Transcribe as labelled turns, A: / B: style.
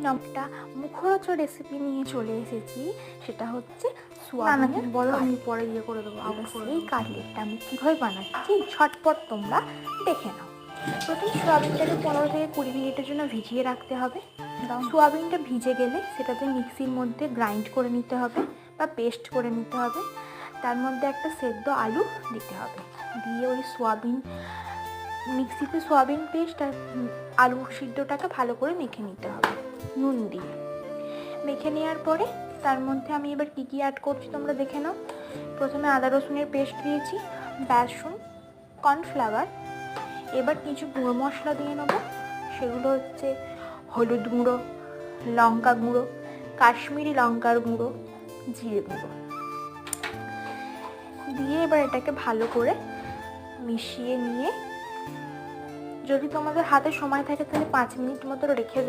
A: একটা মুখরোচক রেসিপি নিয়ে চলে এসেছি, সেটা হচ্ছে সোয়াবিনের
B: বলো, আমি
A: কাটলেট।
B: পরে ইয়ে করে দেবো।
A: এই কাটলেটটা আমি কীভাবে বানাচ্ছি ঝটপট তোমরা দেখে নাও। প্রথমে সোয়াবিনটাকে 15 থেকে 20 মিনিটের জন্য ভিজিয়ে রাখতে হবে। সোয়াবিনটা ভিজে গেলে সেটাতে মিক্সির মধ্যে গ্রাইন্ড করে নিতে হবে বা পেস্ট করে নিতে হবে। তার মধ্যে একটা সেদ্ধ আলু দিতে হবে, দিয়ে ওই মিক্সিতে সোয়াবিন পেস্ট আর আলু সিদ্ধটাকে ভালো করে মেখে নিতে হবে নুন দিয়ে। মেখে নেওয়ার পরে তার মধ্যে আমি এবার কী কী অ্যাড করছি তোমরা দেখে নাও। প্রথমে আদা রসুনের পেস্ট দিয়েছি, বেসন, কর্নফ্লাওয়ার। এবার কিছু গুঁড়ো মশলা দিয়ে নেবো, সেগুলো হচ্ছে হলুদ গুঁড়ো, লঙ্কা গুঁড়ো, কাশ্মীরি লঙ্কার গুঁড়ো, জিরে গুঁড়ো দিয়ে এবার এটাকে ভালো করে মিশিয়ে নিয়ে, যদি তোমাদের হাতে সময় থাকে তাহলে 5 মিনিট মতো রেখে দেবে।